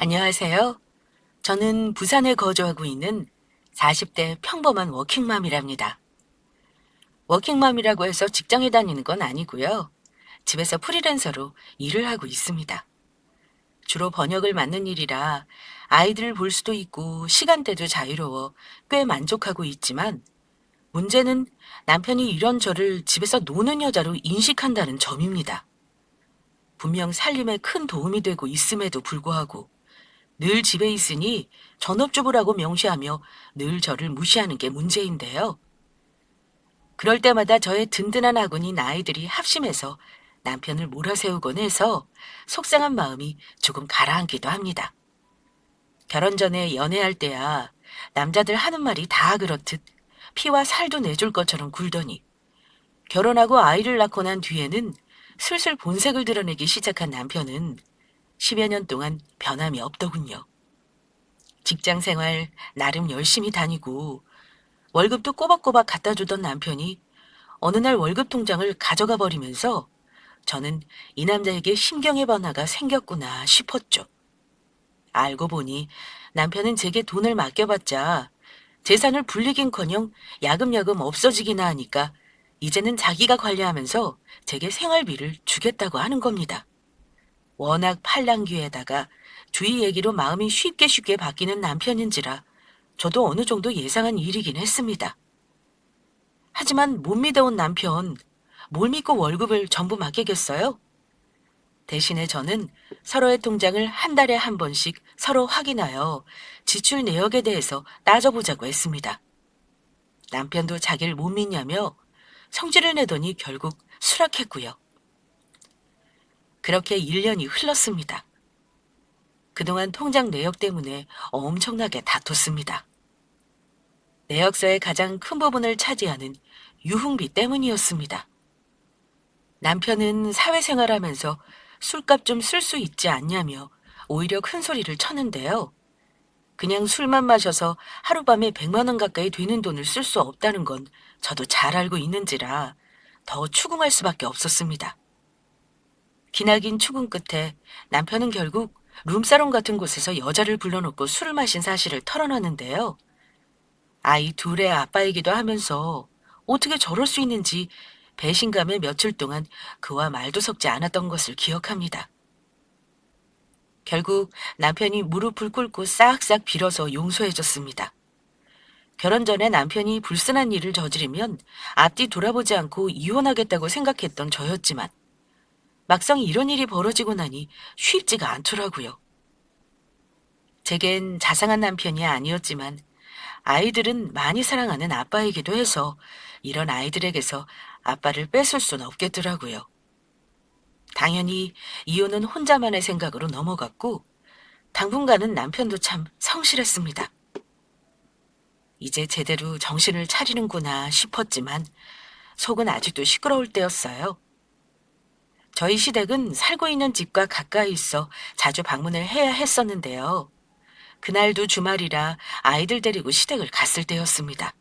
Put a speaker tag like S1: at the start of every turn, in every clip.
S1: 안녕하세요. 저는 부산에 거주하고 있는 40대 평범한 워킹맘이랍니다. 워킹맘이라고 해서 직장에 다니는 건 아니고요. 집에서 프리랜서로 일을 하고 있습니다. 주로 번역을 맡는 일이라 아이들을 볼 수도 있고 시간대도 자유로워 꽤 만족하고 있지만 문제는 남편이 이런 저를 집에서 노는 여자로 인식한다는 점입니다. 분명 살림에 큰 도움이 되고 있음에도 불구하고 늘 집에 있으니 전업주부라고 명시하며 늘 저를 무시하는 게 문제인데요. 그럴 때마다 저의 든든한 아군인 아이들이 합심해서 남편을 몰아세우곤 해서 속상한 마음이 조금 가라앉기도 합니다. 결혼 전에 연애할 때야 남자들 하는 말이 다 그렇듯 피와 살도 내줄 것처럼 굴더니 결혼하고 아이를 낳고 난 뒤에는 슬슬 본색을 드러내기 시작한 남편은 10여 년 동안 변함이 없더군요. 직장 생활 나름 열심히 다니고 월급도 꼬박꼬박 갖다 주던 남편이 어느 날 월급 통장을 가져가 버리면서 저는 이 남자에게 심경의 변화가 생겼구나 싶었죠. 알고 보니 남편은 제게 돈을 맡겨봤자 재산을 불리긴커녕 야금야금 없어지기나 하니까 이제는 자기가 관리하면서 제게 생활비를 주겠다고 하는 겁니다. 워낙 팔랑귀에다가 주위 얘기로 마음이 쉽게 바뀌는 남편인지라 저도 어느 정도 예상한 일이긴 했습니다. 하지만 못 믿어온 남편, 뭘 믿고 월급을 전부 맡기겠어요? 대신에 저는 서로의 통장을 한 달에 한 번씩 서로 확인하여 지출 내역에 대해서 따져보자고 했습니다. 남편도 자기를 못 믿냐며 성질을 내더니 결국 수락했고요. 그렇게 1년이 흘렀습니다. 그동안 통장 내역 때문에 엄청나게 다퉜습니다. 내역서의 가장 큰 부분을 차지하는 유흥비 때문이었습니다. 남편은 사회생활하면서 술값 좀 쓸 수 있지 않냐며 오히려 큰 소리를 쳤는데요. 그냥 술만 마셔서 하룻밤에 100만 원 가까이 되는 돈을 쓸 수 없다는 건 저도 잘 알고 있는지라 더 추궁할 수밖에 없었습니다. 기나긴 추궁 끝에 남편은 결국 룸사롱 같은 곳에서 여자를 불러놓고 술을 마신 사실을 털어놨는데요. 아이 둘의 아빠이기도 하면서 어떻게 저럴 수 있는지 배신감에 며칠 동안 그와 말도 섞지 않았던 것을 기억합니다. 결국 남편이 무릎을 꿇고 싹싹 빌어서 용서해줬습니다. 결혼 전에 남편이 불순한 일을 저지르면 앞뒤 돌아보지 않고 이혼하겠다고 생각했던 저였지만 막상 이런 일이 벌어지고 나니 쉽지가 않더라고요. 제겐 자상한 남편이 아니었지만 아이들은 많이 사랑하는 아빠이기도 해서 이런 아이들에게서 아빠를 뺏을 수는 없겠더라고요. 당연히 이혼은 혼자만의 생각으로 넘어갔고 당분간은 남편도 참 성실했습니다. 이제 제대로 정신을 차리는구나 싶었지만 속은 아직도 시끄러울 때였어요. 저희 시댁은 살고 있는 집과 가까이 있어 자주 방문을 해야 했었는데요. 그날도 주말이라 아이들 데리고 시댁을 갔을 때였습니다.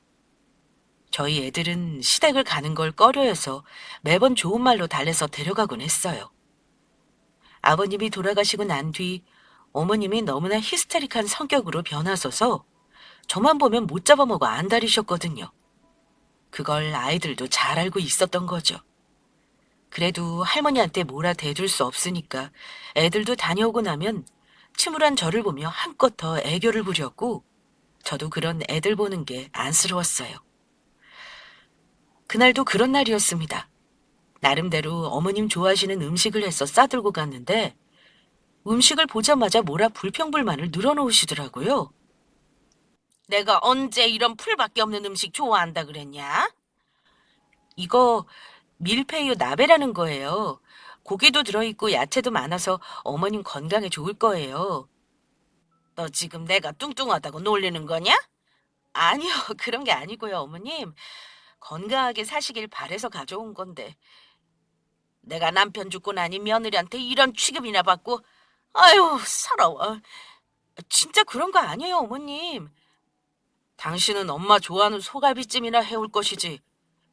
S1: 저희 애들은 시댁을 가는 걸 꺼려해서 매번 좋은 말로 달래서 데려가곤 했어요. 아버님이 돌아가시고 난 뒤 어머님이 너무나 히스테릭한 성격으로 변하셔서 저만 보면 못 잡아먹어 안달이셨거든요. 그걸 아이들도 잘 알고 있었던 거죠. 그래도 할머니한테 뭐라 대들 수 없으니까 애들도 다녀오고 나면 침울한 저를 보며 한껏 더 애교를 부렸고 저도 그런 애들 보는 게 안쓰러웠어요. 그날도 그런 날이었습니다. 나름대로 어머님 좋아하시는 음식을 해서 싸들고 갔는데 음식을 보자마자 뭐라 불평불만을 늘어놓으시더라고요. 내가 언제 이런 풀밖에 없는 음식 좋아한다 그랬냐? 이거 밀푀유 나베라는 거예요. 고기도 들어있고 야채도 많아서 어머님 건강에 좋을 거예요. 너 지금 내가 뚱뚱하다고 놀리는 거냐? 아니요, 그런 게 아니고요, 어머님. 건강하게 사시길 바래서 가져온 건데. 내가 남편 죽고 나니 며느리한테 이런 취급이나 받고, 아유, 서러워. 진짜 그런 거 아니에요, 어머님. 당신은 엄마 좋아하는 소갈비찜이나 해올 것이지.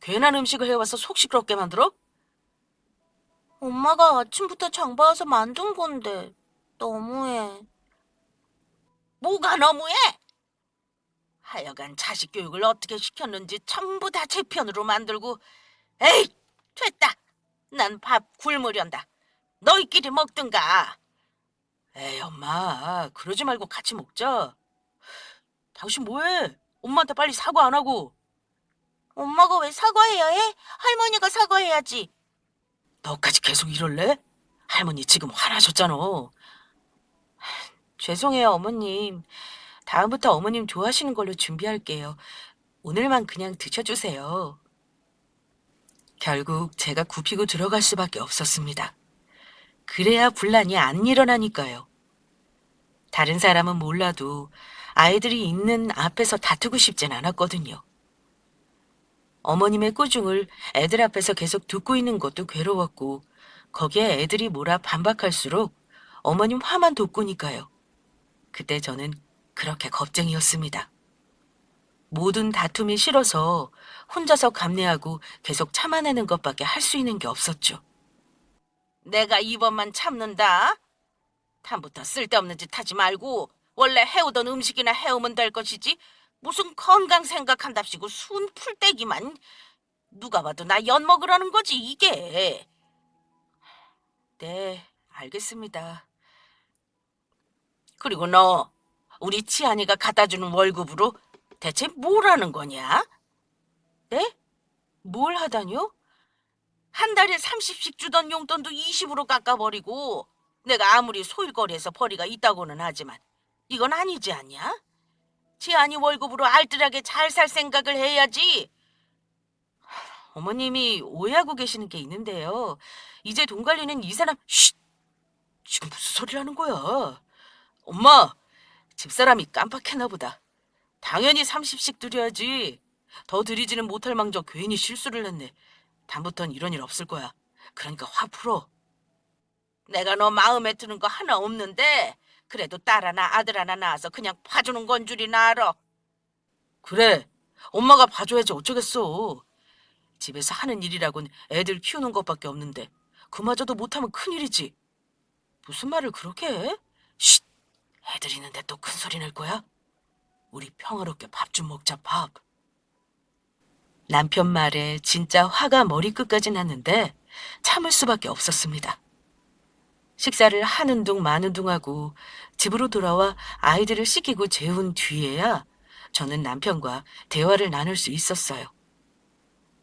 S1: 괜한 음식을 해와서 속 시끄럽게 만들어? 엄마가 아침부터 장 봐서 만든 건데 너무해. 뭐가 너무해? 하여간 자식 교육을 어떻게 시켰는지 전부 다 제 편으로 만들고. 에이, 됐다. 난 밥 굶으련다. 너희끼리 먹든가. 에이, 엄마, 그러지 말고 같이 먹자. 당신 뭐해? 엄마한테 빨리 사과 안 하고. 엄마가 왜 사과해야 해? 할머니가 사과해야지. 너까지 계속 이럴래? 할머니 지금 화나셨잖아. 죄송해요, 어머님. 다음부터 어머님 좋아하시는 걸로 준비할게요. 오늘만 그냥 드셔주세요. 결국 제가 굽히고 들어갈 수밖에 없었습니다. 그래야 분란이 안 일어나니까요. 다른 사람은 몰라도 아이들이 있는 앞에서 다투고 싶진 않았거든요. 어머님의 꾸중을 애들 앞에서 계속 듣고 있는 것도 괴로웠고, 거기에 애들이 몰아 반박할수록 어머님 화만 돋구니까요. 그때 저는 그렇게 겁쟁이였습니다. 모든 다툼이 싫어서 혼자서 감내하고 계속 참아내는 것밖에 할 수 있는 게 없었죠. 내가 이번만 참는다. 다음부터 쓸데없는 짓 하지 말고 원래 해오던 음식이나 해오면 될 것이지 무슨 건강 생각한답시고 순 풀떼기만. 누가 봐도 나 연 먹으라는 거지 이게. 네, 알겠습니다. 그리고 너 우리 치안이가 갖다 주는 월급으로 대체 뭘 하는 거냐? 네? 뭘 하다뇨? 한 달에 30씩 주던 용돈도 20으로 깎아버리고. 내가 아무리 소일거리에서 벌이가 있다고는 하지만 이건 아니지 않냐? 치안이 월급으로 알뜰하게 잘 살 생각을 해야지. 어머님이 오해하고 계시는 게 있는데요. 이제 돈 관리는 이 사람. 쉿! 지금 무슨 소리를 하는 거야? 엄마, 집사람이 깜빡했나 보다. 당연히 30씩 드려야지. 더 드리지는 못할 망정 괜히 실수를 했네. 다음부턴 이런 일 없을 거야. 그러니까 화 풀어. 내가 너 마음에 드는 거 하나 없는데 그래도 딸 하나 아들 하나 낳아서 그냥 봐주는 건 줄이나 알아. 그래, 엄마가 봐줘야지 어쩌겠어. 집에서 하는 일이라곤 애들 키우는 것밖에 없는데 그마저도 못하면 큰일이지. 무슨 말을 그렇게 해? 쉿! 애들 있는데 또 큰 소리 낼 거야? 우리 평화롭게 밥 좀 먹자, 밥. 남편 말에 진짜 화가 머리끝까지 났는데 참을 수밖에 없었습니다. 식사를 하는 둥 마는 둥 하고 집으로 돌아와 아이들을 씻기고 재운 뒤에야 저는 남편과 대화를 나눌 수 있었어요.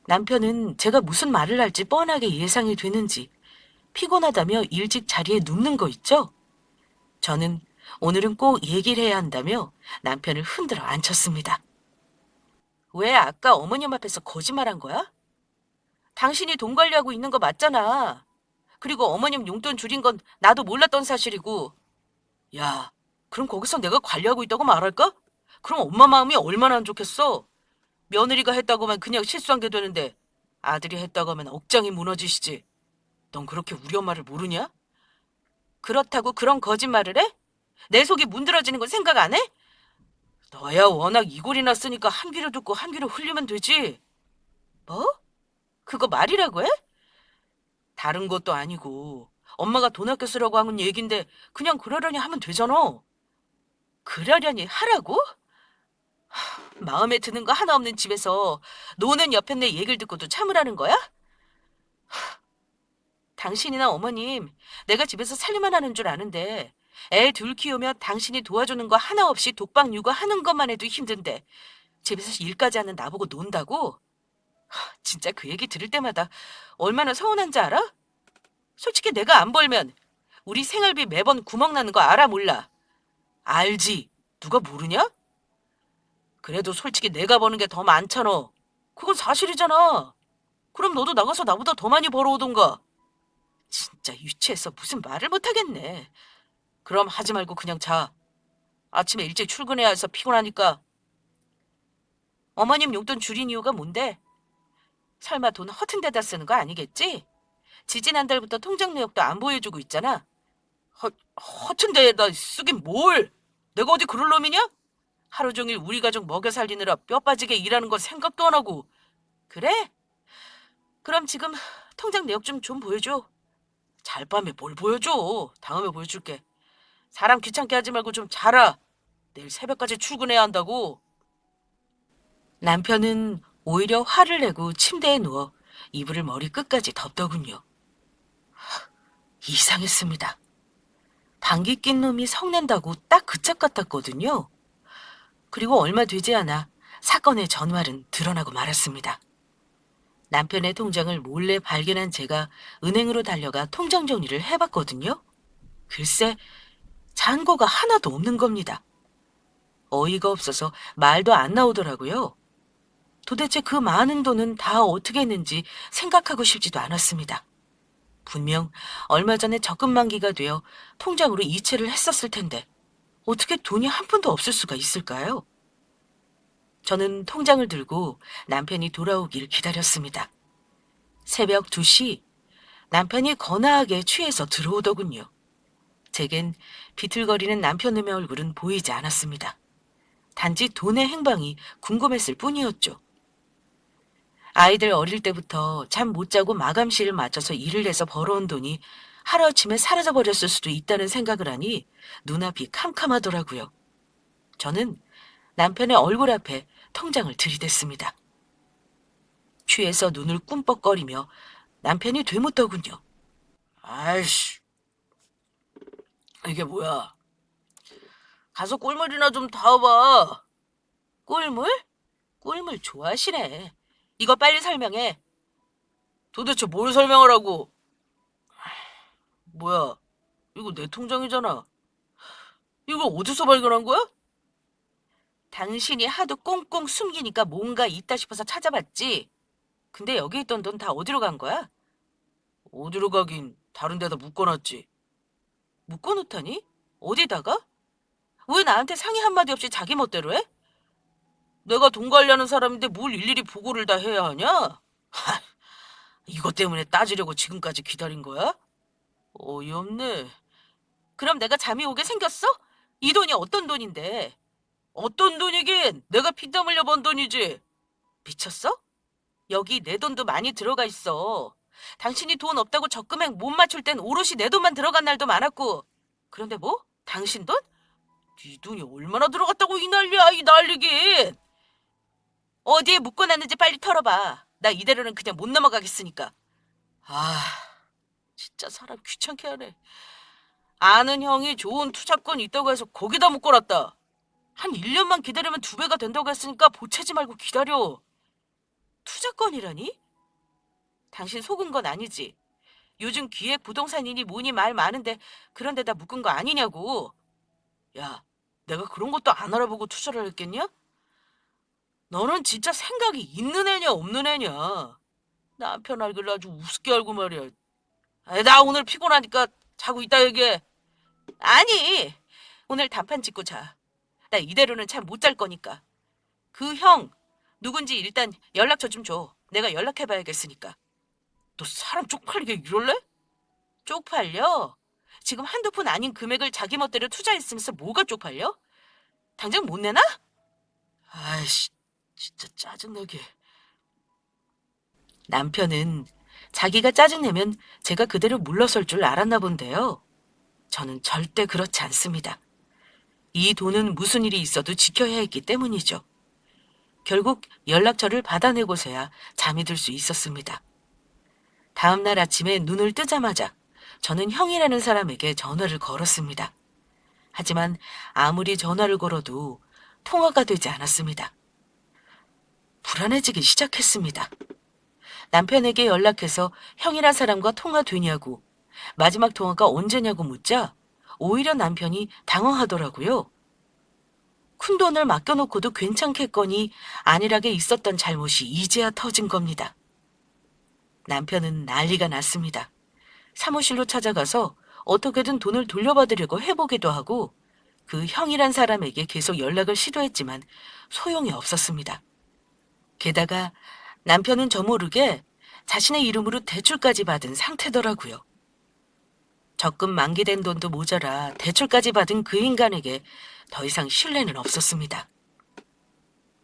S1: 남편은 제가 무슨 말을 할지 뻔하게 예상이 되는지 피곤하다며 일찍 자리에 눕는 거 있죠? 저는 오늘은 꼭 얘기를 해야 한다며 남편을 흔들어 앉혔습니다. 왜 아까 어머님 앞에서 거짓말한 거야? 당신이 돈 관리하고 있는 거 맞잖아. 그리고 어머님 용돈 줄인 건 나도 몰랐던 사실이고. 야, 그럼 거기서 내가 관리하고 있다고 말할까? 그럼 엄마 마음이 얼마나 안 좋겠어. 며느리가 했다고 하면 그냥 실수한 게 되는데 아들이 했다고 하면 억장이 무너지시지. 넌 그렇게 우리 엄마를 모르냐? 그렇다고 그런 거짓말을 해? 내 속이 문드러지는 건 생각 안 해? 너야 워낙 이골이 났으니까 한 귀로 듣고 한 귀로 흘리면 되지. 뭐? 그거 말이라고 해? 다른 것도 아니고 엄마가 돈 아껴 쓰라고 한 얘긴데 그냥 그러려니 하면 되잖아. 그러려니 하라고? 마음에 드는 거 하나 없는 집에서 노는 옆에 내 얘기를 듣고도 참으라는 거야? 당신이나 어머님, 내가 집에서 살림만 하는 줄 아는데 애 둘 키우며 당신이 도와주는 거 하나 없이 독박 육아하는 것만 해도 힘든데 집에서 일까지 하는 나보고 논다고? 진짜 그 얘기 들을 때마다 얼마나 서운한지 알아? 솔직히 내가 안 벌면 우리 생활비 매번 구멍 나는 거 알아 몰라? 알지. 누가 모르냐? 그래도 솔직히 내가 버는 게 더 많잖아. 그건 사실이잖아. 그럼 너도 나가서 나보다 더 많이 벌어오던가. 진짜 유치해서 무슨 말을 못하겠네. 그럼 하지 말고 그냥 자. 아침에 일찍 출근해야 해서 피곤하니까. 어머님 용돈 줄인 이유가 뭔데? 설마 돈 허튼 데다 쓰는 거 아니겠지? 지지난달부터 통장 내역도 안 보여주고 있잖아. 허튼 데에다 쓰긴 뭘? 내가 어디 그럴 놈이냐? 하루 종일 우리 가족 먹여 살리느라 뼈 빠지게 일하는 건 생각도 안 하고. 그래? 그럼 지금 통장 내역 좀 보여줘. 잘 밤에 뭘 보여줘. 다음에 보여줄게. 사람 귀찮게 하지 말고 좀 자라.
S2: 내일 새벽까지 출근해야 한다고.
S1: 남편은 오히려 화를 내고 침대에 누워 이불을 머리 끝까지 덮더군요. 이상했습니다. 방귀 낀 놈이 성낸다고 딱 그 짝 같았거든요. 그리고 얼마 되지 않아 사건의 전말은 드러나고 말았습니다. 남편의 통장을 몰래 발견한 제가 은행으로 달려가 통장 정리를 해봤거든요. 글쎄, 잔고가 하나도 없는 겁니다. 어이가 없어서 말도 안 나오더라고요. 도대체 그 많은 돈은 다 어떻게 했는지 생각하고 싶지도 않았습니다. 분명 얼마 전에 적금 만기가 되어 통장으로 이체를 했었을 텐데 어떻게 돈이 한 푼도 없을 수가 있을까요? 저는 통장을 들고 남편이 돌아오길 기다렸습니다. 새벽 2시 남편이 거나하게 취해서 들어오더군요. 제겐 비틀거리는 남편의 얼굴은 보이지 않았습니다. 단지 돈의 행방이 궁금했을 뿐이었죠. 아이들 어릴 때부터 잠 못 자고 마감시를 맞춰서 일을 해서 벌어온 돈이 하루아침에 사라져버렸을 수도 있다는 생각을 하니 눈앞이 캄캄하더라고요. 저는 남편의 얼굴 앞에 통장을 들이댔습니다. 취해서 눈을 꿈뻑거리며 남편이 되묻더군요.
S2: 아이씨, 이게 뭐야? 가서 꿀물이나 좀 타와봐.
S1: 꿀물? 꿀물 좋아하시네. 이거 빨리 설명해.
S2: 도대체 뭘 설명하라고? 뭐야, 이거 내 통장이잖아. 이걸 어디서 발견한 거야?
S1: 당신이 하도 꽁꽁 숨기니까 뭔가 있다 싶어서 찾아봤지. 근데 여기 있던 돈 다 어디로 간 거야?
S2: 어디로 가긴 다른 데다 묶어놨지.
S1: 묶어놓다니? 어디다가? 왜 나한테 상의 한마디 없이 자기 멋대로 해?
S2: 내가 돈 관리하는 사람인데 뭘 일일이 보고를 다 해야 하냐? 하, 이것 때문에 따지려고 지금까지 기다린 거야? 어이없네.
S1: 그럼 내가 잠이 오게 생겼어? 이 돈이 어떤 돈인데?
S2: 어떤 돈이긴 내가 피땀 흘려 번 돈이지.
S1: 미쳤어? 여기 내 돈도 많이 들어가 있어. 당신이 돈 없다고 적금액 못 맞출 땐 오롯이 내 돈만 들어간 날도 많았고. 그런데 뭐? 당신 돈?
S2: 네 돈이 얼마나 들어갔다고 이 난리야, 이 난리긴.
S1: 어디에 묶어놨는지 빨리 털어봐. 나 이대로는 그냥 못 넘어가겠으니까.
S2: 아, 진짜 사람 귀찮게 하네. 아는 형이 좋은 투자권이 있다고 해서 거기다 묶어놨다. 한 1년만 기다리면 2배가 된다고 했으니까 보채지 말고 기다려.
S1: 투자권이라니? 당신 속은 건 아니지? 요즘 기획 부동산이니 뭐니 말 많은데 그런 데다 묶은 거 아니냐고.
S2: 야, 내가 그런 것도 안 알아보고 투자를 했겠냐? 너는 진짜 생각이 있는 애냐 없는 애냐? 남편 알길래 아주 우습게 알고 말이야. 아이, 나 오늘 피곤하니까 자고 있다 얘기해.
S1: 아니, 오늘 단판 짓고 자. 나 이대로는 참 못 잘 거니까. 그 형, 누군지 일단 연락처 좀 줘. 내가 연락해봐야겠으니까.
S2: 너 사람 쪽팔리게 이럴래?
S1: 쪽팔려? 지금 한두 푼 아닌 금액을 자기 멋대로 투자했으면서 뭐가 쪽팔려? 당장 못 내나?
S2: 아이씨, 진짜 짜증나게.
S1: 남편은 자기가 짜증내면 제가 그대로 물러설 줄 알았나 본데요. 저는 절대 그렇지 않습니다. 이 돈은 무슨 일이 있어도 지켜야 했기 때문이죠. 결국 연락처를 받아내고서야 잠이 들 수 있었습니다. 다음 날 아침에 눈을 뜨자마자 저는 형이라는 사람에게 전화를 걸었습니다. 하지만 아무리 전화를 걸어도 통화가 되지 않았습니다. 불안해지기 시작했습니다. 남편에게 연락해서 형이란 사람과 통화되냐고, 마지막 통화가 언제냐고 묻자 오히려 남편이 당황하더라고요. 큰돈을 맡겨놓고도 괜찮겠거니 안일하게 있었던 잘못이 이제야 터진 겁니다. 남편은 난리가 났습니다. 사무실로 찾아가서 어떻게든 돈을 돌려받으려고 해보기도 하고 그 형이란 사람에게 계속 연락을 시도했지만 소용이 없었습니다. 게다가 남편은 저 모르게 자신의 이름으로 대출까지 받은 상태더라고요. 적금 만기된 돈도 모자라 대출까지 받은 그 인간에게 더 이상 신뢰는 없었습니다.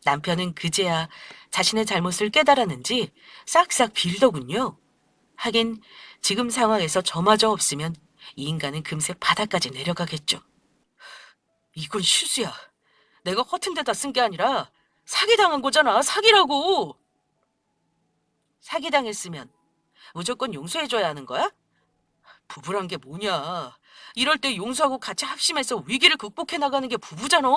S1: 남편은 그제야 자신의 잘못을 깨달았는지 싹싹 빌더군요. 하긴 지금 상황에서 저마저 없으면 이 인간은 금세 바닥까지 내려가겠죠.
S2: 이건 실수야. 내가 허튼 데다 쓴 게 아니라 사기당한 거잖아. 사기라고.
S1: 사기당했으면 무조건 용서해줘야 하는 거야?
S2: 부부란 게 뭐냐. 이럴 때 용서하고 같이 합심해서 위기를 극복해 나가는 게 부부잖아.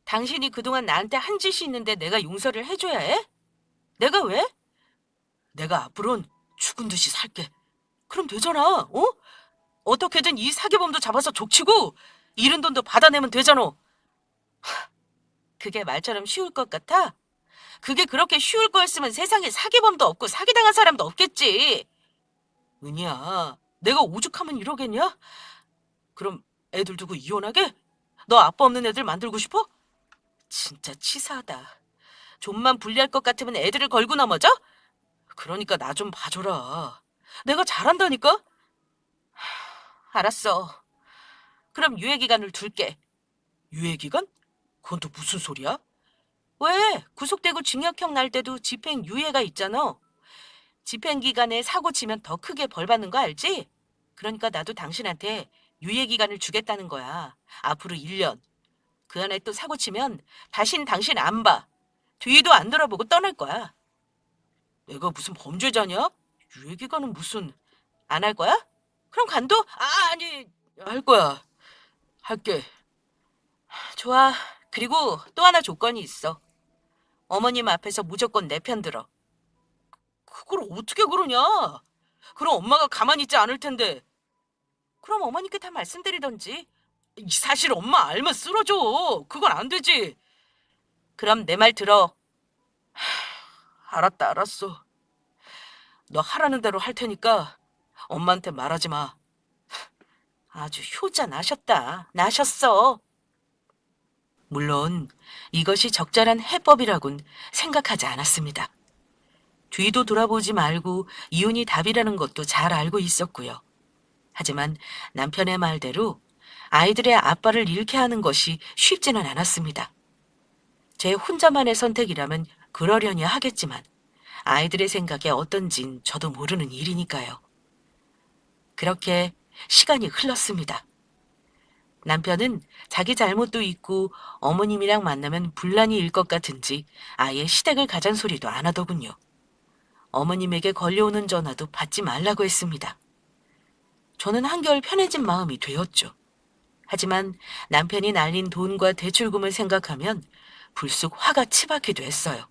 S1: 당신이 그동안 나한테 한 짓이 있는데 내가 용서를 해줘야 해? 내가 왜?
S2: 내가 앞으론 죽은 듯이 살게. 그럼 되잖아. 어? 어떻게든 이 사기범도 잡아서 족치고 잃은 돈도 받아내면 되잖아.
S1: 그게 말처럼 쉬울 것 같아? 그게 그렇게 쉬울 거였으면 세상에 사기범도 없고 사기당한 사람도 없겠지.
S2: 은희야, 내가 오죽하면 이러겠냐? 그럼 애들 두고 이혼하게? 너 아빠 없는 애들 만들고 싶어?
S1: 진짜 치사하다. 좀만 불리할 것 같으면 애들을 걸고 넘어져?
S2: 그러니까 나 좀 봐줘라. 내가 잘한다니까?
S1: 알았어. 그럼 유예기간을 둘게.
S2: 유예기간? 그건 또 무슨 소리야?
S1: 왜? 구속되고 징역형 날 때도 집행 유예가 있잖아. 집행기간에 사고 치면 더 크게 벌 받는 거 알지? 그러니까 나도 당신한테 유예기간을 주겠다는 거야. 앞으로 1년. 그 안에 또 사고 치면 다신 당신 안 봐. 뒤도 안 돌아보고 떠날 거야.
S2: 내가 무슨 범죄자냐? 유예기간은 무슨...
S1: 안 할 거야? 그럼 간도?
S2: 아니, 할 거야. 할게.
S1: 좋아. 그리고 또 하나 조건이 있어. 어머님 앞에서 무조건 내 편 들어.
S2: 그걸 어떻게 그러냐? 그럼 엄마가 가만히 있지 않을 텐데.
S1: 그럼 어머니께 다 말씀드리던지.
S2: 이 사실 엄마 알면 쓰러져. 그건 안 되지.
S1: 그럼 내 말 들어.
S2: 알았다, 알았어. 너 하라는 대로 할 테니까 엄마한테 말하지 마.
S1: 아주 효자 나셨다. 나셨어. 물론 이것이 적절한 해법이라곤 생각하지 않았습니다. 뒤도 돌아보지 말고 이혼이 답이라는 것도 잘 알고 있었고요. 하지만 남편의 말대로 아이들의 아빠를 잃게 하는 것이 쉽지는 않았습니다. 제 혼자만의 선택이라면 그러려니 하겠지만 아이들의 생각이 어떤진 저도 모르는 일이니까요. 그렇게 시간이 흘렀습니다. 남편은 자기 잘못도 있고 어머님이랑 만나면 분란이 일 것 같은지 아예 시댁을 가잔 소리도 안 하더군요. 어머님에게 걸려오는 전화도 받지 말라고 했습니다. 저는 한결 편해진 마음이 되었죠. 하지만 남편이 날린 돈과 대출금을 생각하면 불쑥 화가 치받기도 했어요.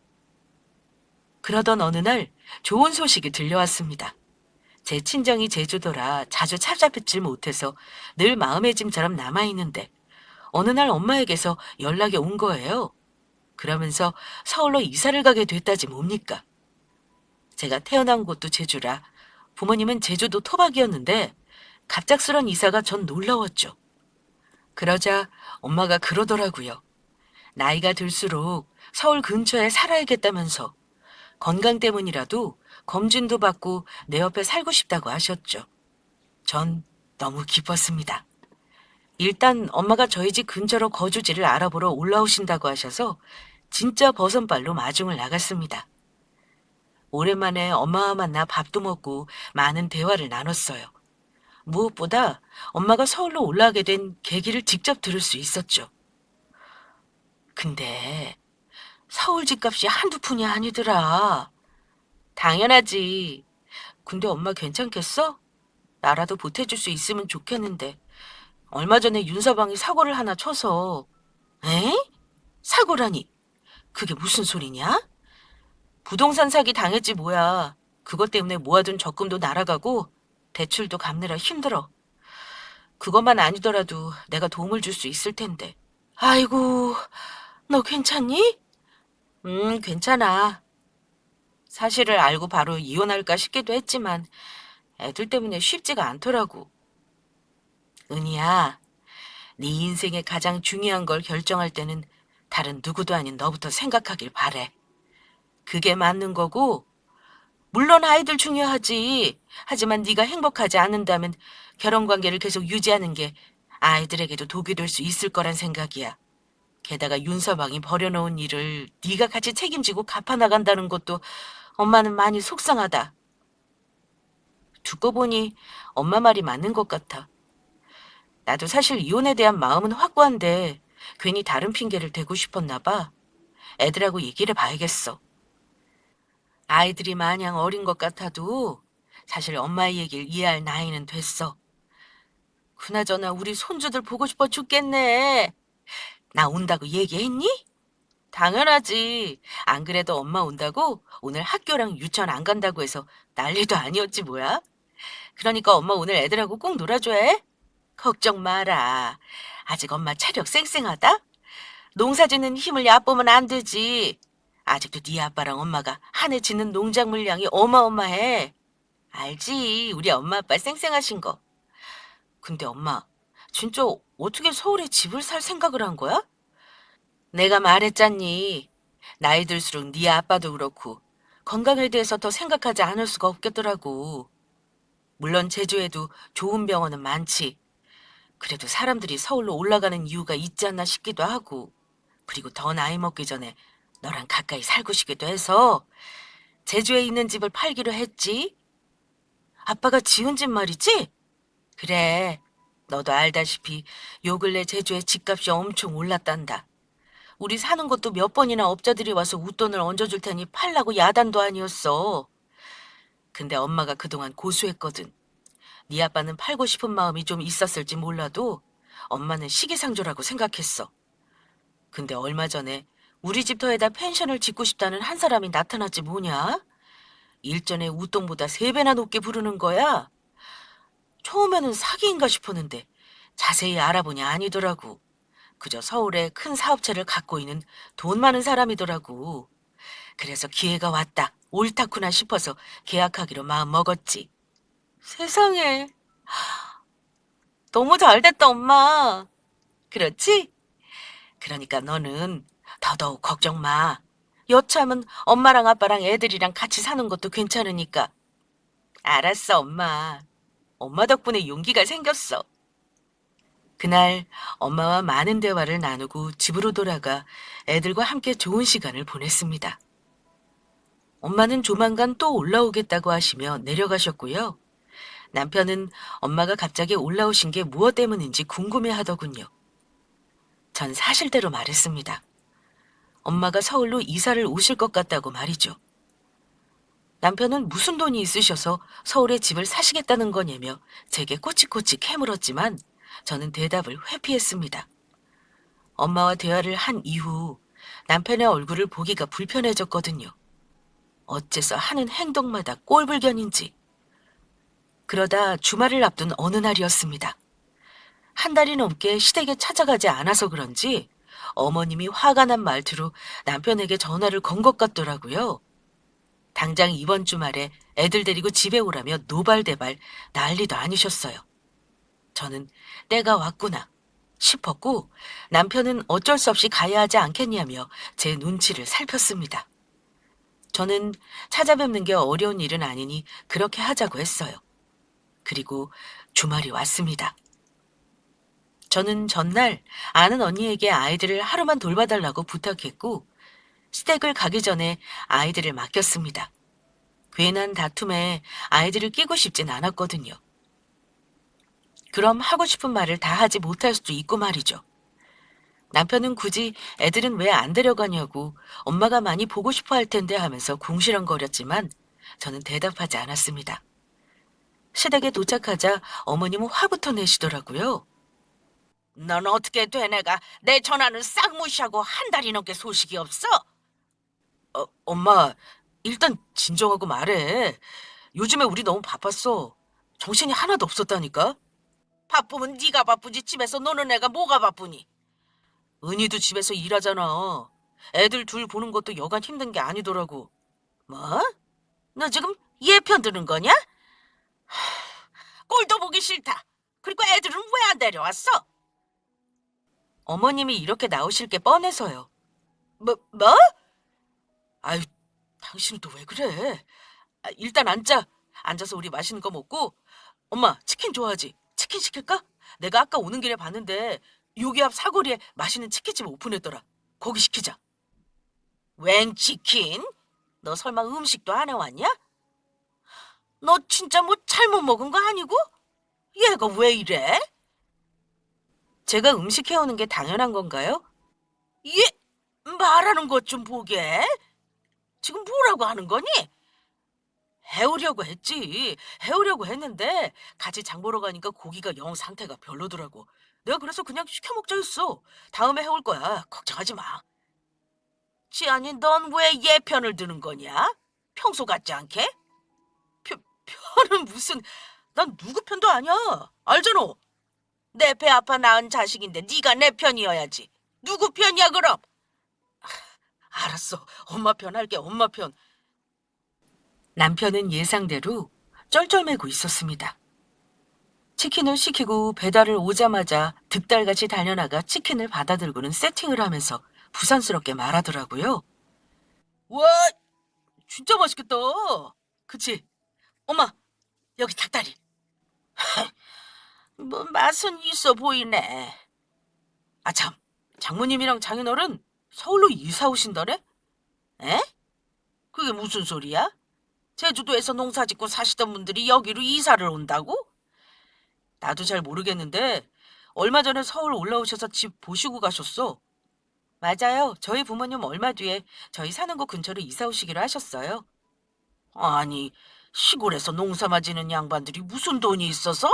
S1: 그러던 어느 날 좋은 소식이 들려왔습니다. 제 친정이 제주도라 자주 찾아뵙질 못해서 늘 마음의 짐처럼 남아있는데 어느 날 엄마에게서 연락이 온 거예요. 그러면서 서울로 이사를 가게 됐다지 뭡니까? 제가 태어난 곳도 제주라 부모님은 제주도 토박이었는데 갑작스런 이사가 전 놀라웠죠. 그러자 엄마가 그러더라고요. 나이가 들수록 서울 근처에 살아야겠다면서 건강 때문이라도 검진도 받고 내 옆에 살고 싶다고 하셨죠. 전 너무 기뻤습니다. 일단 엄마가 저희 집 근처로 거주지를 알아보러 올라오신다고 하셔서 진짜 버선발로 마중을 나갔습니다. 오랜만에 엄마와 만나 밥도 먹고 많은 대화를 나눴어요. 무엇보다 엄마가 서울로 올라가게 된 계기를 직접 들을 수 있었죠. 근데 서울 집값이 한두 푼이 아니더라. 당연하지. 근데 엄마 괜찮겠어? 나라도 보태줄 수 있으면 좋겠는데. 얼마 전에 윤서방이 사고를 하나 쳐서. 에? 사고라니? 그게 무슨 소리냐? 부동산 사기 당했지 뭐야. 그것 때문에 모아둔 적금도 날아가고 대출도 갚느라 힘들어. 그것만 아니더라도 내가 도움을 줄 수 있을 텐데. 아이고, 너 괜찮니? 괜찮아. 사실을 알고 바로 이혼할까 싶기도 했지만 애들 때문에 쉽지가 않더라고. 은희야, 네 인생의 가장 중요한 걸 결정할 때는 다른 누구도 아닌 너부터 생각하길 바래. 그게 맞는 거고, 물론 아이들 중요하지. 하지만 네가 행복하지 않는다면 결혼관계를 계속 유지하는 게 아이들에게도 독이 될 수 있을 거란 생각이야. 게다가 윤서방이 버려놓은 일을 네가 같이 책임지고 갚아나간다는 것도 엄마는 많이 속상하다. 듣고 보니 엄마 말이 맞는 것 같아. 나도 사실 이혼에 대한 마음은 확고한데 괜히 다른 핑계를 대고 싶었나 봐. 애들하고 얘기를 해봐야겠어. 아이들이 마냥 어린 것 같아도 사실 엄마의 얘기를 이해할 나이는 됐어. 그나저나 우리 손주들 보고 싶어 죽겠네. 나 온다고 얘기했니? 당연하지. 안 그래도 엄마 온다고 오늘 학교랑 유치원 안 간다고 해서 난리도 아니었지 뭐야. 그러니까 엄마 오늘 애들하고 꼭 놀아줘야 해. 걱정 마라. 아직 엄마 체력 쌩쌩하다? 농사 짓는 힘을 얕보면 안 되지. 아직도 네 아빠랑 엄마가 한 해 짓는 농작 물량이 어마어마해. 알지, 우리 엄마 아빠 쌩쌩하신 거. 근데 엄마, 진짜 어떻게 서울에 집을 살 생각을 한 거야? 내가 말했잖니. 나이 들수록 네 아빠도 그렇고 건강에 대해서 더 생각하지 않을 수가 없겠더라고. 물론 제주에도 좋은 병원은 많지. 그래도 사람들이 서울로 올라가는 이유가 있지 않나 싶기도 하고, 그리고 더 나이 먹기 전에 너랑 가까이 살고 싶기도 해서 제주에 있는 집을 팔기로 했지. 아빠가 지은 집 말이지? 그래. 너도 알다시피 요 근래 제주의 집값이 엄청 올랐단다. 우리 사는 것도 몇 번이나 업자들이 와서 웃돈을 얹어줄 테니 팔라고 야단도 아니었어. 근데 엄마가 그동안 고수했거든. 네 아빠는 팔고 싶은 마음이 좀 있었을지 몰라도 엄마는 시기상조라고 생각했어. 근데 얼마 전에 우리 집 터에다 펜션을 짓고 싶다는 한 사람이 나타났지 뭐냐? 일전에 웃돈보다 3배나 높게 부르는 거야. 처음에는 사기인가 싶었는데 자세히 알아보니 아니더라고. 그저 서울에 큰 사업체를 갖고 있는 돈 많은 사람이더라고. 그래서 기회가 왔다. 옳다구나 싶어서 계약하기로 마음 먹었지. 세상에. 너무 잘됐다, 엄마. 그렇지? 그러니까 너는 더더욱 걱정 마. 여차하면 엄마랑 아빠랑 애들이랑 같이 사는 것도 괜찮으니까. 알았어, 엄마. 엄마 덕분에 용기가 생겼어. 그날 엄마와 많은 대화를 나누고 집으로 돌아가 애들과 함께 좋은 시간을 보냈습니다. 엄마는 조만간 또 올라오겠다고 하시며 내려가셨고요. 남편은 엄마가 갑자기 올라오신 게 무엇 때문인지 궁금해 하더군요. 전 사실대로 말했습니다. 엄마가 서울로 이사를 오실 것 같다고 말이죠. 남편은 무슨 돈이 있으셔서 서울에 집을 사시겠다는 거냐며 제게 꼬치꼬치 캐물었지만 저는 대답을 회피했습니다. 엄마와 대화를 한 이후 남편의 얼굴을 보기가 불편해졌거든요. 어째서 하는 행동마다 꼴불견인지. 그러다 주말을 앞둔 어느 날이었습니다. 한 달이 넘게 시댁에 찾아가지 않아서 그런지 어머님이 화가 난 말투로 남편에게 전화를 건 것 같더라고요. 당장 이번 주말에 애들 데리고 집에 오라며 노발대발 난리도 아니셨어요. 저는 때가 왔구나 싶었고 남편은 어쩔 수 없이 가야 하지 않겠냐며 제 눈치를 살폈습니다. 저는 찾아뵙는 게 어려운 일은 아니니 그렇게 하자고 했어요. 그리고 주말이 왔습니다. 저는 전날 아는 언니에게 아이들을 하루만 돌봐달라고 부탁했고 시댁을 가기 전에 아이들을 맡겼습니다. 괜한 다툼에 아이들을 끼고 싶진 않았거든요. 그럼 하고 싶은 말을 다 하지 못할 수도 있고 말이죠. 남편은 굳이 애들은 왜 안 데려가냐고 엄마가 많이 보고 싶어 할 텐데 하면서 궁시렁거렸지만 저는 대답하지 않았습니다. 시댁에 도착하자 어머님은 화부터 내시더라고요. 넌 어떻게 된 애가 내 전화는 싹 무시하고 한 달이 넘게 소식이 없어? 엄마, 일단 진정하고 말해. 요즘에 우리 너무 바빴어. 정신이 하나도 없었다니까. 바쁘면 네가 바쁘지 집에서 노는 애가 뭐가 바쁘니? 은희도 집에서 일하잖아. 애들 둘 보는 것도 여간 힘든 게 아니더라고. 뭐? 너 지금 얘 편 드는 거냐? 꼴도 보기 싫다. 그리고 애들은 왜 안 데려왔어? 어머님이 이렇게 나오실 게 뻔해서요. 뭐? 아유, 당신은 또 왜 그래? 일단 앉자. 앉아서 우리 맛있는 거 먹고. 엄마, 치킨 좋아하지? 치킨 시킬까? 내가 아까 오는 길에 봤는데 여기 앞 사거리에 맛있는 치킨집 오픈했더라. 거기 시키자. 웬 치킨? 너 설마 음식도 안 해왔냐? 너 진짜 뭐 잘못 먹은 거 아니고? 얘가 왜 이래? 제가 음식 해오는 게 당연한 건가요?
S2: 예? 말하는 것 좀 보게. 지금 뭐라고 하는 거니? 해오려고 했지. 해오려고 했는데 같이 장 보러 가니까 고기가 영 상태가 별로더라고. 내가 그래서 그냥 시켜 먹자 했어. 다음에 해올 거야. 걱정하지 마. 지안이 넌 왜 얘 편을 드는 거냐? 평소 같지 않게? 편은 무슨... 난 누구 편도 아니야. 알잖아. 내 배 아파 낳은 자식인데 네가 내 편이어야지. 누구 편이야 그럼? 알았어. 엄마 편 할게. 엄마 편.
S1: 남편은 예상대로 쩔쩔매고 있었습니다. 치킨을 시키고 배달을 오자마자 득달같이 달려나가 치킨을 받아들고는 세팅을 하면서 부산스럽게 말하더라고요.
S2: 와, 진짜 맛있겠다. 그치? 엄마, 여기 닭다리. 뭐 맛은 있어 보이네. 아 참, 장모님이랑 장인어른 서울로 이사 오신다네? 에? 그게 무슨 소리야? 제주도에서 농사 짓고 사시던 분들이 여기로 이사를 온다고? 나도 잘 모르겠는데 얼마 전에 서울 올라오셔서 집 보시고 가셨어. 맞아요. 저희 부모님 얼마 뒤에 저희 사는 곳 근처로 이사 오시기로 하셨어요. 아니, 시골에서 농사만 지는 양반들이 무슨 돈이 있어서?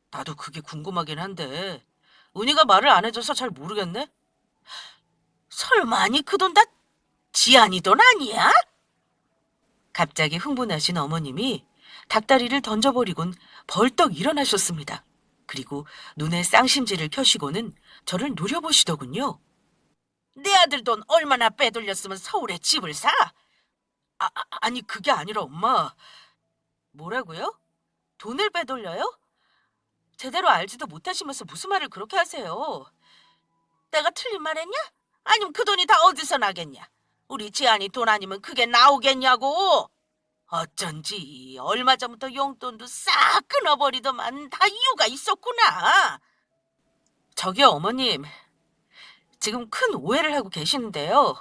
S2: 나도 그게 궁금하긴 한데 은희가 말을 안 해줘서 잘 모르겠네. 설마 아니 그 돈 다 지안이 돈 아니야?
S1: 갑자기 흥분하신 어머님이 닭다리를 던져버리곤 벌떡 일어나셨습니다. 그리고 눈에 쌍심지를 켜시고는 저를 노려보시더군요.
S2: 내 아들 돈 얼마나 빼돌렸으면 서울에 집을 사? 아니 그게 아니라 엄마.
S1: 뭐라고요? 돈을 빼돌려요? 제대로 알지도 못하시면서 무슨 말을 그렇게 하세요?
S2: 내가 틀린 말 했냐? 아니면 그 돈이 다 어디서 나겠냐? 우리 지안이 돈 아니면 그게 나오겠냐고? 어쩐지 얼마 전부터 용돈도 싹 끊어버리더만 다 이유가 있었구나.
S1: 저기요, 어머님. 지금 큰 오해를 하고 계시는데요.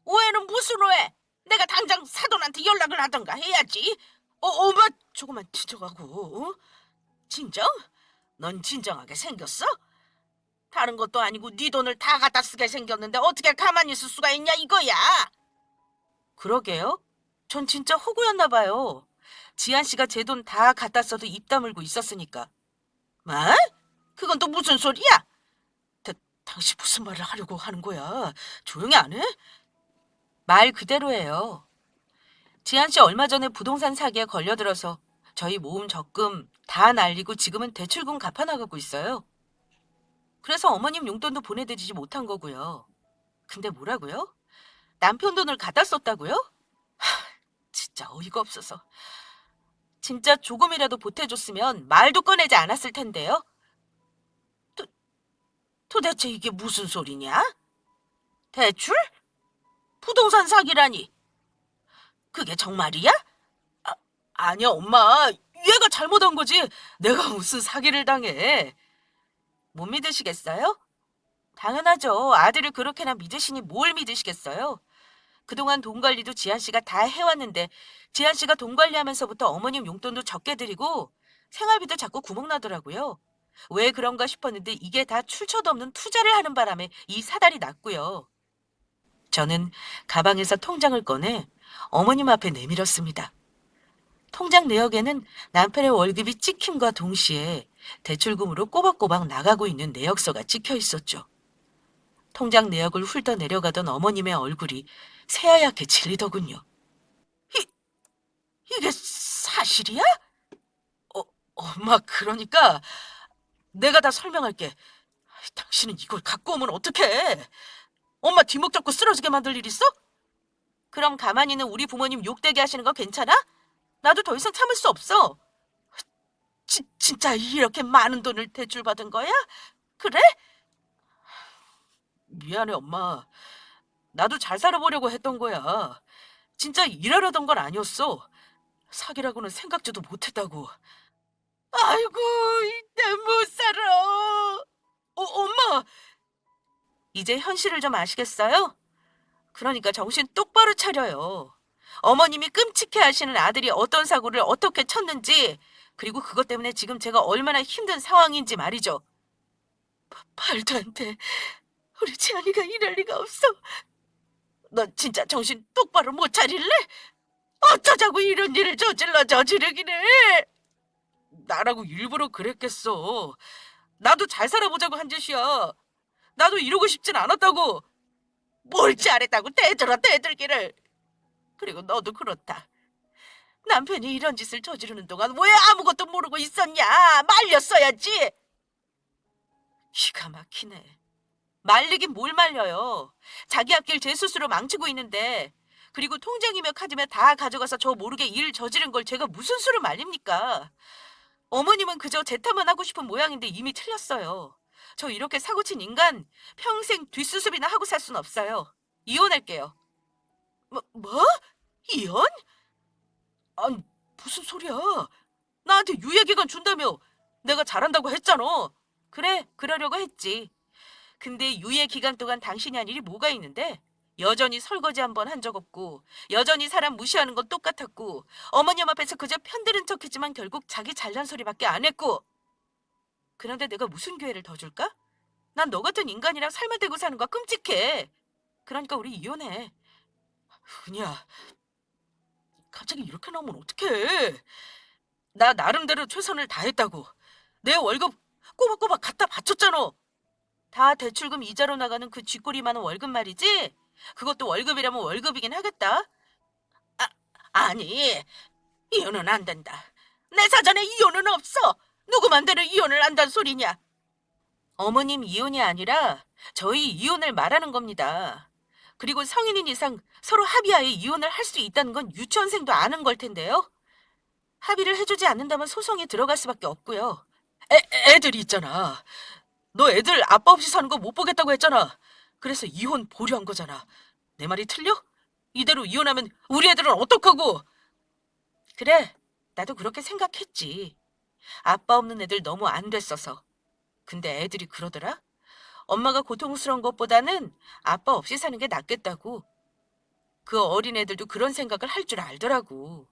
S2: 오해는 무슨 오해? 내가 당장 사돈한테 연락을 하던가 해야지. 엄마 조금만 뒤져가고. 진정? 넌 진정하게 생겼어? 다른 것도 아니고 네 돈을 다 갖다 쓰게 생겼는데 어떻게 가만히 있을 수가 있냐 이거야.
S1: 그러게요. 전 진짜 호구였나 봐요. 지한 씨가 제 돈 다 갖다 써도 입 다물고 있었으니까.
S2: 뭐? 그건 또 무슨 소리야? 당신 무슨 말을 하려고 하는 거야? 조용히 안 해?
S1: 말 그대로예요. 지한 씨 얼마 전에 부동산 사기에 걸려들어서 저희 모음 적금 다 날리고 지금은 대출금 갚아나가고 있어요. 그래서 어머님 용돈도 보내드리지 못한 거고요. 근데 뭐라고요? 남편 돈을 갖다 썼다고요? 진짜 어이가 없어서. 진짜 조금이라도 보태줬으면 말도 꺼내지 않았을 텐데요.
S2: 도대체 이게 무슨 소리냐? 대출? 부동산 사기라니? 그게 정말이야?
S1: 아니야, 엄마. 얘가 잘못한 거지. 내가 무슨 사기를 당해. 못 믿으시겠어요? 당연하죠. 아들을 그렇게나 믿으시니 뭘 믿으시겠어요? 그동안 돈 관리도 지한 씨가 다 해왔는데 지한 씨가 돈 관리하면서부터 어머님 용돈도 적게 드리고 생활비도 자꾸 구멍 나더라고요. 왜 그런가 싶었는데 이게 다 출처도 없는 투자를 하는 바람에 이 사달이 났고요. 저는 가방에서 통장을 꺼내 어머님 앞에 내밀었습니다. 통장 내역에는 남편의 월급이 찍힘과 동시에 대출금으로 꼬박꼬박 나가고 있는 내역서가 찍혀 있었죠. 통장 내역을 훑어 내려가던 어머님의 얼굴이 새하얗게 질리더군요.
S2: 이게 사실이야?
S1: 엄마, 그러니까 내가 다 설명할게. 당신은 이걸 갖고 오면 어떡해? 엄마 뒷목 잡고 쓰러지게 만들 일 있어? 그럼 가만히 있는 우리 부모님 욕되게 하시는 거 괜찮아? 나도 더 이상 참을 수 없어.
S2: 진짜 이렇게 많은 돈을 대출받은 거야? 그래?
S1: 미안해, 엄마. 나도 잘 살아보려고 했던 거야. 진짜 일하려던 건 아니었어. 사기라고는 생각지도 못했다고.
S2: 아이고, 내 못 살아.
S1: 엄마! 이제 현실을 좀 아시겠어요? 그러니까 정신 똑바로 차려요. 어머님이 끔찍해 하시는 아들이 어떤 사고를 어떻게 쳤는지, 그리고 그것 때문에 지금 제가 얼마나 힘든 상황인지 말이죠.
S2: 말도 안 돼. 우리 지안이가 이럴 리가 없어. 너 진짜 정신 똑바로 못 차릴래? 어쩌자고 이런 일을 저지르긴 해. 나라고 일부러 그랬겠어. 나도 잘 살아보자고 한 짓이야. 나도 이러고 싶진 않았다고. 뭘 잘했다고 대들기를. 그리고 너도 그렇다. 남편이 이런 짓을 저지르는 동안 왜 아무것도 모르고 있었냐? 말렸어야지. 기가 막히네. 말리긴 뭘 말려요. 자기 앞길 제 스스로 망치고 있는데, 그리고 통장이며 카드며 다 가져가서 저 모르게 일 저지른 걸 제가 무슨 수로 말립니까? 어머님은 그저 제 탓만 하고 싶은 모양인데 이미 틀렸어요. 저 이렇게 사고친 인간 평생 뒷수습이나 하고 살 순 없어요. 이혼할게요. 뭐? 이혼? 아니, 무슨 소리야? 나한테 유예기간 준다며. 내가 잘한다고 했잖아. 그래, 그러려고 했지. 근데 유예기간 동안 당신이 한 일이 뭐가 있는데? 여전히 설거지 한 번 한 적 없고, 여전히 사람 무시하는 건 똑같았고, 어머님 앞에서 그저 편드는 척했지만 결국 자기 잘난 소리밖에 안 했고. 그런데 내가 무슨 기회를 더 줄까? 난 너 같은 인간이랑 살만 대고 사는 거 끔찍해. 그러니까 우리 이혼해. 은희야, 갑자기 이렇게 나오면 어떡해. 나 나름대로 최선을 다했다고. 내 월급 꼬박꼬박 갖다 바쳤잖아. 다 대출금 이자로 나가는 그 쥐꼬리 많은 월급 말이지? 그것도 월급이라면 월급이긴 하겠다. 아, 아니, 이혼은 안 된다. 내 사전에 이혼은 없어. 누구 맘대로 이혼을 한단 소리냐. 어머님 이혼이 아니라 저희 이혼을 말하는 겁니다. 그리고 성인인 이상 서로 합의하에 이혼을 할 수 있다는 건 유치원생도 아는 걸 텐데요. 합의를 해주지 않는다면 소송에 들어갈 수밖에 없고요. 애들이 있잖아. 너 애들 아빠 없이 사는 거 못 보겠다고 했잖아. 그래서 이혼 보류한 거잖아. 내 말이 틀려? 이대로 이혼하면 우리 애들은 어떡하고? 그래, 나도 그렇게 생각했지. 아빠 없는 애들 너무 안 됐어서. 근데 애들이 그러더라. 엄마가 고통스러운 것보다는 아빠 없이 사는 게 낫겠다고. 그 어린 애들도 그런 생각을 할 줄 알더라고.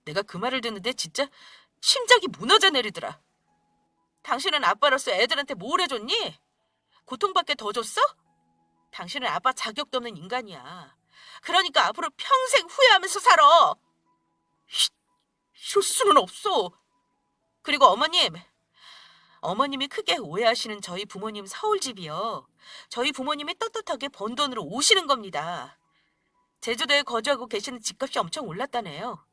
S2: 내가 그 말을 듣는데 진짜 심장이 무너져 내리더라. 당신은 아빠로서 애들한테 뭘 해줬니? 고통받게 더 줬어? 당신은 아빠 자격도 없는 인간이야. 그러니까 앞으로 평생 후회하면서 살아. 이럴 수는 없어. 그리고 어머님이 크게 오해하시는 저희 부모님 서울집이요. 저희 부모님이 떳떳하게 번 돈으로 오시는 겁니다. 제주도에 거주하고 계시는 집값이 엄청 올랐다네요.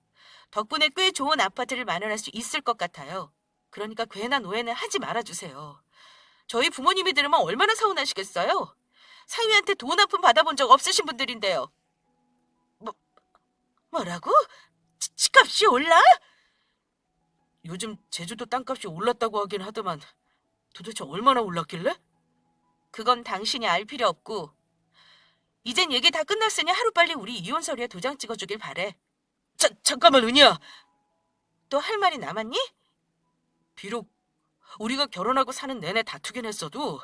S2: 덕분에 꽤 좋은 아파트를 마련할 수 있을 것 같아요. 그러니까 괜한 오해는 하지 말아주세요. 저희 부모님이 들으면 얼마나 서운하시겠어요? 사위한테 돈 한 푼 받아본 적 없으신 분들인데요. 뭐라고? 집값이 올라? 요즘 제주도 땅값이 올랐다고 하긴 하더만 도대체 얼마나 올랐길래? 그건 당신이 알 필요 없고, 이젠 얘기 다 끝났으니 하루빨리 우리 이혼 서류에 도장 찍어주길 바래. 잠깐만 은희야. 또 할 말이 남았니? 비록 우리가 결혼하고 사는 내내 다투긴 했어도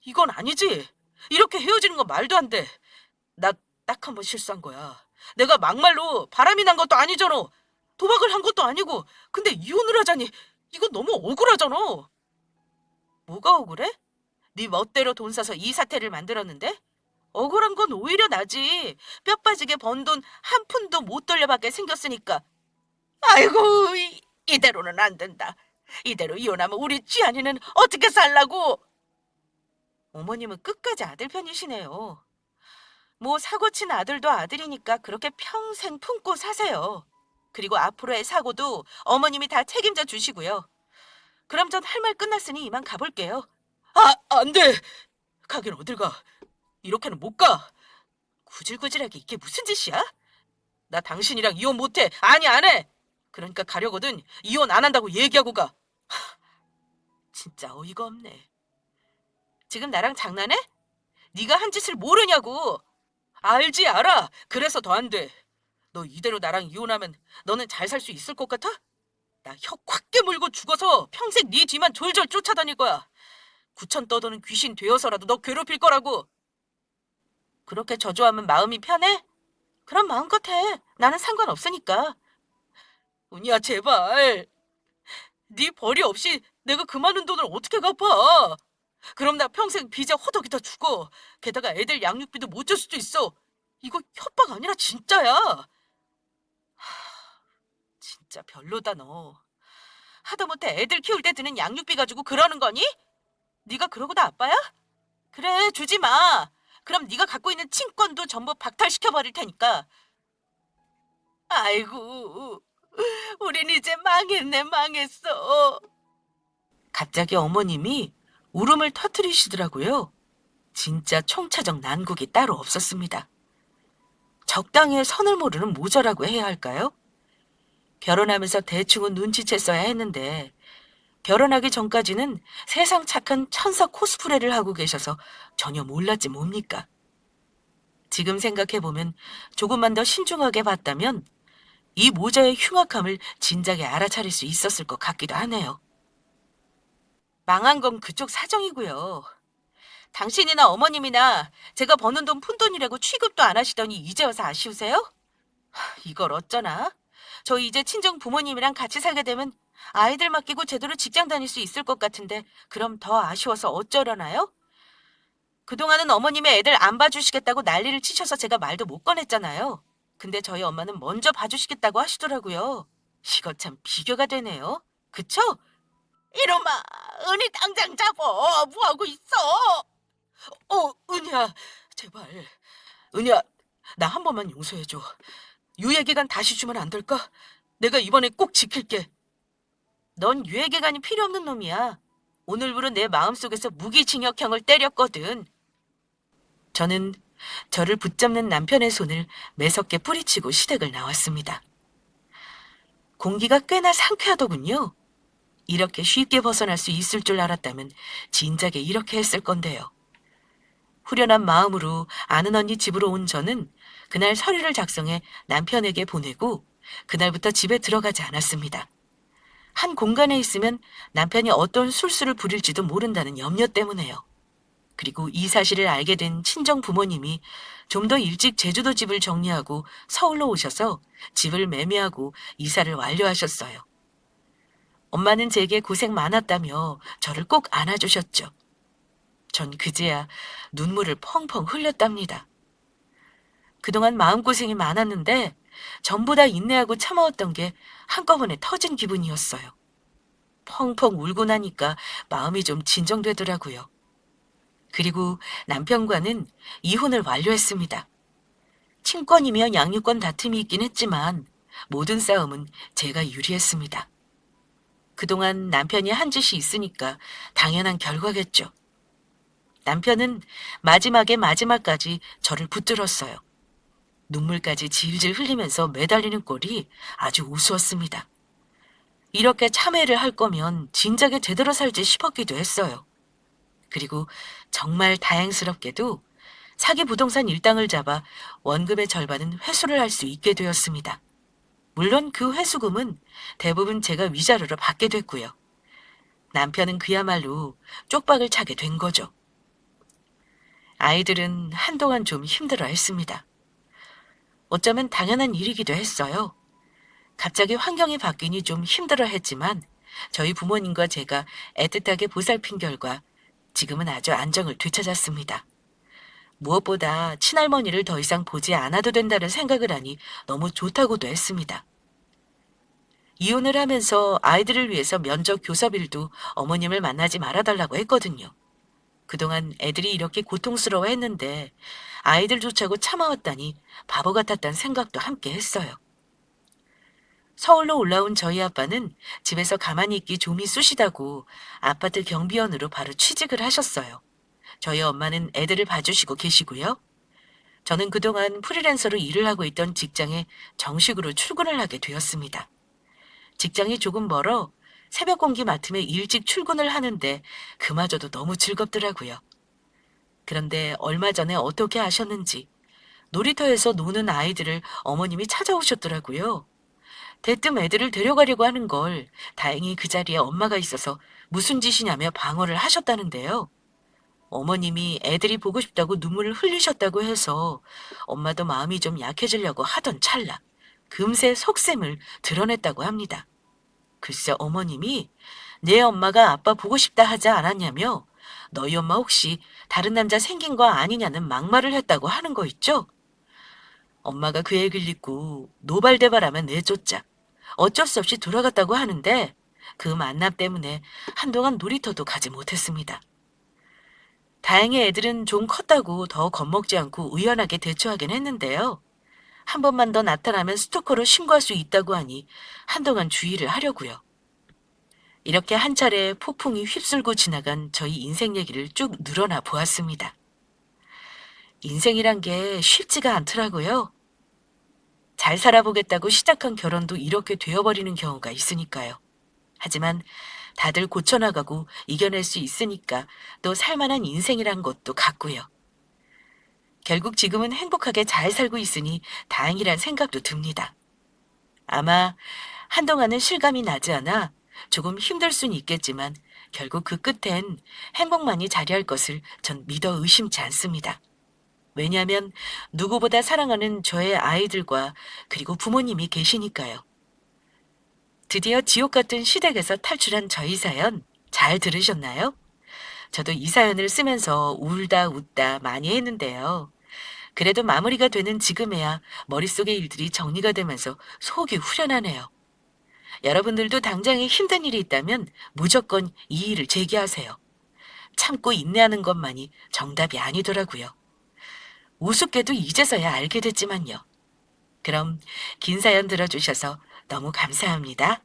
S2: 이건 아니지. 이렇게 헤어지는 건 말도 안 돼. 나 딱 한 번 실수한 거야. 내가 막말로 바람이 난 것도 아니잖아. 도박을 한 것도 아니고. 근데 이혼을 하자니 이건 너무 억울하잖아. 뭐가 억울해? 네 멋대로 돈 써서 이 사태를 만들었는데? 억울한 건 오히려 나지. 뼈 빠지게 번 돈 한 푼도 못 돌려받게 생겼으니까. 아이고, 이대로는 안 된다. 이대로 이혼하면 우리 지안이는 어떻게 살라고? 어머님은 끝까지 아들 편이시네요. 뭐 사고친 아들도 아들이니까 그렇게 평생 품고 사세요. 그리고 앞으로의 사고도 어머님이 다 책임져 주시고요. 그럼 전 할 말 끝났으니 이만 가볼게요. 안 돼. 가긴 어딜 가. 이렇게는 못 가. 구질구질하게 이게 무슨 짓이야? 나 당신이랑 이혼 못해. 아니, 안 해. 그러니까 가려거든. 이혼 안 한다고 얘기하고 가. 진짜 어이가 없네. 지금 나랑 장난해? 네가 한 짓을 모르냐고. 알지, 알아. 그래서 더 안 돼. 너 이대로 나랑 이혼하면 너는 잘 살 수 있을 것 같아? 나 혀 콱 깨물고 죽어서 평생 네 뒤만 졸졸 쫓아다닐 거야. 구천 떠도는 귀신 되어서라도 너 괴롭힐 거라고. 그렇게 저주하면 마음이 편해? 그럼 마음껏 해. 나는 상관없으니까. 은희야, 제발. 네 벌이 없이 내가 그 많은 돈을 어떻게 갚아? 그럼 나 평생 비자 호덕이다 죽어. 게다가 애들 양육비도 못 줄 수도 있어. 이거 협박 아니라 진짜야. 진짜 별로다 너. 하다못해 애들 키울 때 드는 양육비 가지고 그러는 거니? 네가 그러고도 아빠야? 그래, 주지 마. 그럼 네가 갖고 있는 친권도 전부 박탈시켜버릴 테니까. 아이고, 우린 이제 망했네, 망했어. 갑자기 어머님이 울음을 터뜨리시더라고요. 진짜 총체적 난국이 따로 없었습니다. 적당히 선을 모르는 모자라고 해야 할까요? 결혼하면서 대충은 눈치챘어야 했는데 결혼하기 전까지는 세상 착한 천사 코스프레를 하고 계셔서 전혀 몰랐지 뭡니까? 지금 생각해보면 조금만 더 신중하게 봤다면 이 모자의 흉악함을 진작에 알아차릴 수 있었을 것 같기도 하네요. 망한 건 그쪽 사정이고요. 당신이나 어머님이나 제가 버는 돈 푼돈이라고 취급도 안 하시더니 이제 와서 아쉬우세요? 이걸 어쩌나? 저 이제 친정 부모님이랑 같이 살게 되면 아이들 맡기고 제대로 직장 다닐 수 있을 것 같은데 그럼 더 아쉬워서 어쩌려나요? 그동안은 어머님의 애들 안 봐주시겠다고 난리를 치셔서 제가 말도 못 꺼냈잖아요. 근데 저희 엄마는 먼저 봐주시겠다고 하시더라고요. 이거 참 비교가 되네요. 그쵸? 이놈아, 은희 당장 잡어. 뭐하고 있어? 은희야, 제발. 은희야, 나 한 번만 용서해줘. 유예기간 다시 주면 안 될까? 내가 이번에 꼭 지킬게. 넌 유예기간이 필요 없는 놈이야. 오늘부로 내 마음속에서 무기징역형을 때렸거든. 저는 저를 붙잡는 남편의 손을 매섭게 뿌리치고 시댁을 나왔습니다. 공기가 꽤나 상쾌하더군요. 이렇게 쉽게 벗어날 수 있을 줄 알았다면 진작에 이렇게 했을 건데요. 후련한 마음으로 아는 언니 집으로 온 저는 그날 서류를 작성해 남편에게 보내고 그날부터 집에 들어가지 않았습니다. 한 공간에 있으면 남편이 어떤 술수를 부릴지도 모른다는 염려 때문에요. 그리고 이 사실을 알게 된 친정 부모님이 좀 더 일찍 제주도 집을 정리하고 서울로 오셔서 집을 매매하고 이사를 완료하셨어요. 엄마는 제게 고생 많았다며 저를 꼭 안아주셨죠. 전 그제야 눈물을 펑펑 흘렸답니다. 그동안 마음고생이 많았는데 전부 다 인내하고 참아왔던 게 한꺼번에 터진 기분이었어요. 펑펑 울고 나니까 마음이 좀 진정되더라고요. 그리고 남편과는 이혼을 완료했습니다. 친권이며 양육권 다툼이 있긴 했지만 모든 싸움은 제가 유리했습니다. 그동안 남편이 한 짓이 있으니까 당연한 결과겠죠. 남편은 마지막까지 저를 붙들었어요. 눈물까지 질질 흘리면서 매달리는 꼴이 아주 우스웠습니다. 이렇게 참회를 할 거면 진작에 제대로 살지 싶었기도 했어요. 그리고 정말 다행스럽게도 사기 부동산 일당을 잡아 원금의 절반은 회수를 할 수 있게 되었습니다. 물론 그 회수금은 대부분 제가 위자료로 받게 됐고요. 남편은 그야말로 쪽박을 차게 된 거죠. 아이들은 한동안 좀 힘들어했습니다. 어쩌면 당연한 일이기도 했어요. 갑자기 환경이 바뀌니 좀 힘들어했지만 저희 부모님과 제가 애틋하게 보살핀 결과 지금은 아주 안정을 되찾았습니다. 무엇보다 친할머니를 더 이상 보지 않아도 된다는 생각을 하니 너무 좋다고도 했습니다. 이혼을 하면서 아이들을 위해서 면접 교섭일도 어머님을 만나지 말아달라고 했거든요. 그동안 애들이 이렇게 고통스러워했는데 아이들 좋자고 참아왔다니 바보 같았다는 생각도 함께 했어요. 서울로 올라온 저희 아빠는 집에서 가만히 있기 좀이 쑤시다고 아파트 경비원으로 바로 취직을 하셨어요. 저희 엄마는 애들을 봐주시고 계시고요. 저는 그동안 프리랜서로 일을 하고 있던 직장에 정식으로 출근을 하게 되었습니다. 직장이 조금 멀어 새벽 공기 맡으며 일찍 출근을 하는데 그마저도 너무 즐겁더라고요. 그런데 얼마 전에 어떻게 아셨는지 놀이터에서 노는 아이들을 어머님이 찾아오셨더라고요. 대뜸 애들을 데려가려고 하는 걸 다행히 그 자리에 엄마가 있어서 무슨 짓이냐며 방어를 하셨다는데요. 어머님이 애들이 보고 싶다고 눈물을 흘리셨다고 해서 엄마도 마음이 좀 약해지려고 하던 찰나 금세 속셈을 드러냈다고 합니다. 글쎄 어머님이 내 엄마가 아빠 보고 싶다 하지 않았냐며
S1: 너희 엄마 혹시 다른 남자 생긴 거 아니냐는 막말을 했다고 하는 거 있죠? 엄마가 그 얘기를 듣고 노발대발하며 내쫓자 어쩔 수 없이 돌아갔다고 하는데 그 만남 때문에 한동안 놀이터도 가지 못했습니다. 다행히 애들은 좀 컸다고 더 겁먹지 않고 의연하게 대처하긴 했는데요. 한 번만 더 나타나면 스토커로 신고할 수 있다고 하니 한동안 주의를 하려고요. 이렇게 한 차례 폭풍이 휩쓸고 지나간 저희 인생 얘기를 쭉 늘어나 보았습니다. 인생이란 게 쉽지가 않더라고요. 잘 살아보겠다고 시작한 결혼도 이렇게 되어버리는 경우가 있으니까요. 하지만 다들 고쳐나가고 이겨낼 수 있으니까 또 살만한 인생이란 것도 같고요. 결국 지금은 행복하게 잘 살고 있으니 다행이란 생각도 듭니다. 아마 한동안은 실감이 나지 않아 조금 힘들 수는 있겠지만 결국 그 끝엔 행복만이 자리할 것을 전 믿어 의심치 않습니다. 왜냐하면 누구보다 사랑하는 저의 아이들과 그리고 부모님이 계시니까요. 드디어 지옥 같은 시댁에서 탈출한 저희 사연 잘 들으셨나요? 저도 이 사연을 쓰면서 울다 웃다 많이 했는데요. 그래도 마무리가 되는 지금에야 머릿속의 일들이 정리가 되면서 속이 후련하네요. 여러분들도 당장에 힘든 일이 있다면 무조건 이 일을 제기하세요. 참고 인내하는 것만이 정답이 아니더라고요. 우습게도 이제서야 알게 됐지만요. 그럼 긴 사연 들어주셔서 너무 감사합니다.